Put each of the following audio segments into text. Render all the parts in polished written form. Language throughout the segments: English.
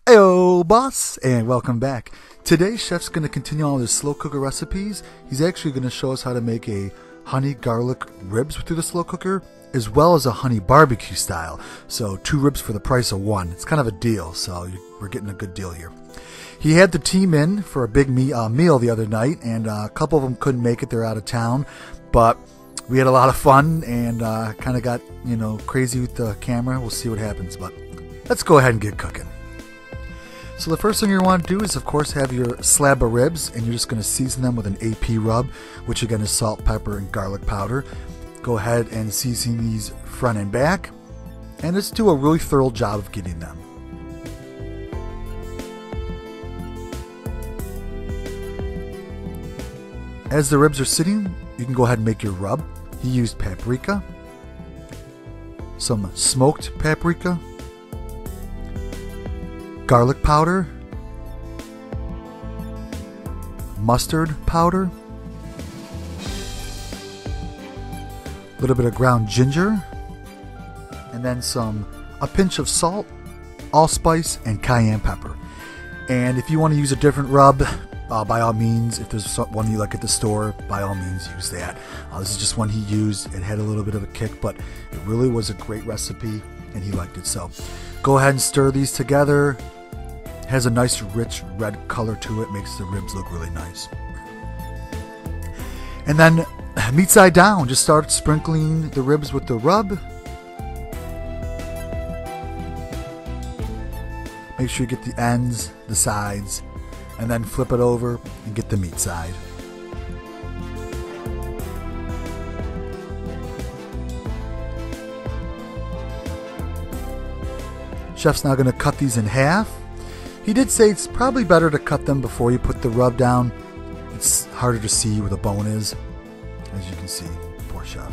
Heyo, boss, and welcome back. Today, Chef's going to continue on with his slow cooker recipes. He's actually going to show us how to make a honey garlic ribs through the slow cooker, as well as a honey barbecue style. So 2 ribs for the price of 1. It's kind of a deal, so we're getting a good deal here. He had the team in for a big meal the other night, and a couple of them couldn't make it. They're out of town, but we had a lot of fun and kind of got crazy with the camera. We'll see what happens, but let's go ahead and get cooking. So the first thing you want to do is, of course, have your slab of ribs, and you're just going to season them with an AP rub, which again is salt, pepper, and garlic powder. Go ahead and season these front and back, and just do a really thorough job of getting them. As the ribs are sitting, you can go ahead and make your rub. He used paprika, some smoked paprika, garlic powder, mustard powder, a little bit of ground ginger, and then a pinch of salt, allspice, and cayenne pepper. And if you want to use a different rub, by all means, if there's one you like at the store, by all means use that. This is just one he used. It had a little bit of a kick, but it really was a great recipe, and he liked it. So go ahead and stir these together. It has a nice rich red color to it, makes the ribs look really nice. And then meat side down, just start sprinkling the ribs with the rub. Make sure you get the ends, the sides, and then flip it over and get the meat side. Chef's now going to cut these in half. He did say it's probably better to cut them before you put the rub down. It's harder to see where the bone is, as you can see. Poor Chef.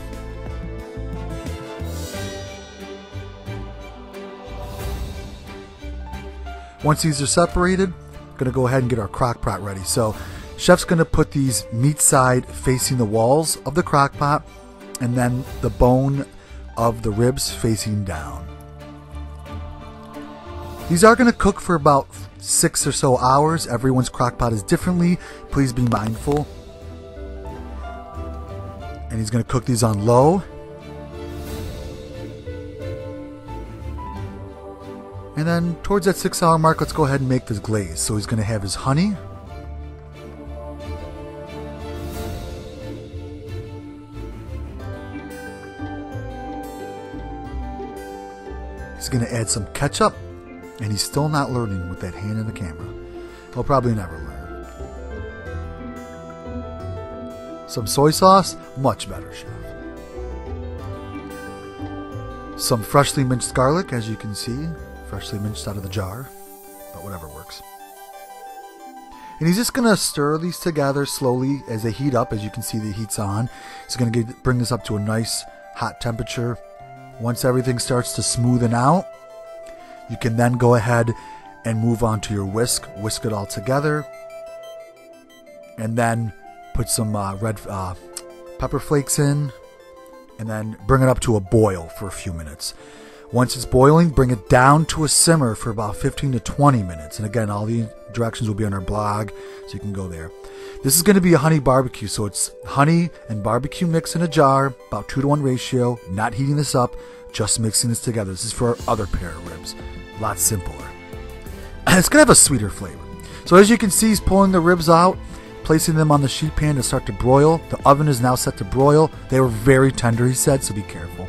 Once these are separated, going to go ahead and get our crock pot ready. So Chef's going to put these meat side facing the walls of the crock pot, and then the bone of the ribs facing down. These are going to cook for about 6 or so hours. Everyone's crock pot is differently. Please be mindful. And he's going to cook these on low. And then towards that 6-hour mark, let's go ahead and make this glaze. So he's going to have his honey. He's going to add some ketchup. And he's still not learning with that hand in the camera. He'll probably never learn. Some soy sauce, much better, Chef. Some freshly minced garlic, as you can see. Freshly minced out of the jar, but whatever works. And he's just going to stir these together slowly as they heat up. As you can see, the heat's on. He's going to bring this up to a nice hot temperature. Once everything starts to smoothen out, you can then go ahead and move on to your whisk. Whisk it all together. And then put some red pepper flakes in. And then bring it up to a boil for a few minutes. Once it's boiling, bring it down to a simmer for about 15 to 20 minutes. And again, all the directions will be on our blog, so you can go there. This is going to be a honey barbecue, so it's honey and barbecue mix in a jar, about 2-to-1 ratio, not heating this up, just mixing this together. This is for our other pair of ribs. A lot simpler. It's going to have a sweeter flavor. So as you can see, he's pulling the ribs out, placing them on the sheet pan to start to broil. The oven is now set to broil. They were very tender, he said, so be careful.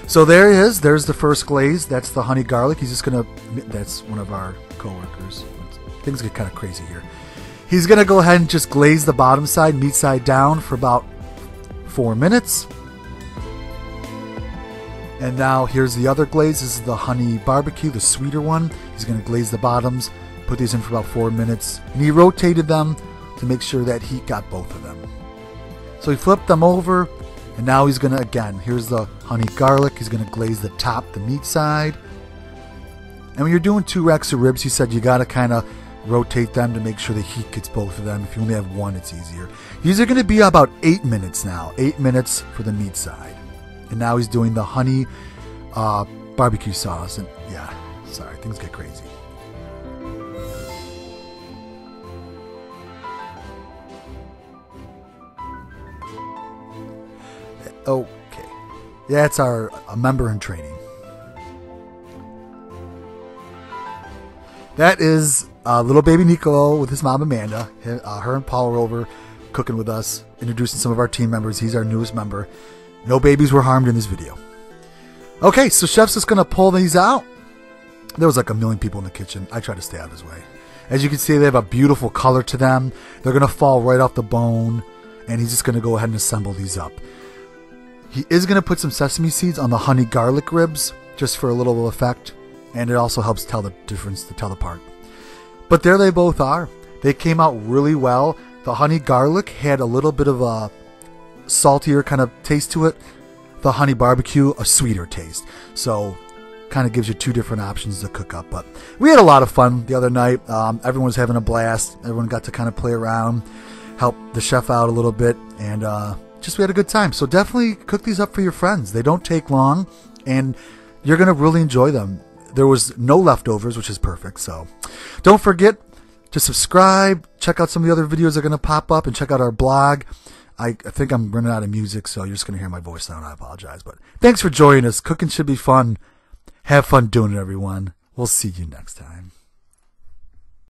So there he is. There's the first glaze. That's the honey garlic. He's just going to, that's one of our coworkers. Things get kind of crazy here. He's going to go ahead and just glaze the bottom side, meat side down, for about 4 minutes. And now here's the other glaze. This is the honey barbecue, the sweeter one. He's going to glaze the bottoms, put these in for about 4 minutes. And he rotated them to make sure that heat got both of them. So he flipped them over, and now he's going to, again, here's the honey garlic. He's going to glaze the top, the meat side. And when you're doing 2 racks of ribs, he said you got to kind of rotate them to make sure the heat gets both of them. If you only have one, it's easier. These are going to be about 8 minutes now. 8 minutes for the meat side. And now he's doing the honey barbecue sauce. And yeah, sorry, things get crazy. Okay. Yeah, it's a member in training. That is little baby Nico with his mom Amanda. Her and Paul were over cooking with us, introducing some of our team members. He's our newest member. No babies were harmed in this video. Okay, so Chef's just going to pull these out. There was like a million people in the kitchen. I tried to stay out of his way. As you can see, they have a beautiful color to them. They're going to fall right off the bone, and he's just going to go ahead and assemble these up. He is going to put some sesame seeds on the honey garlic ribs, just for a little effect, and it also helps tell the difference, to tell apart. But there they both are. They came out really well. The honey garlic had a little bit of a saltier kind of taste to it. The honey barbecue, a sweeter taste. So kind of gives you two different options to cook up. But we had a lot of fun the other night. Everyone was having a blast. Everyone got to kind of play around, help the chef out a little bit, and just we had a good time. So definitely cook these up for your friends. They don't take long, and you're going to really enjoy them. There was no leftovers, which is perfect. So don't forget to subscribe. Check out some of the other videos that are going to pop up, and check out our blog. I think I'm running out of music, so you're just going to hear my voice now, and I apologize. But thanks for joining us. Cooking should be fun. Have fun doing it, everyone. We'll see you next time.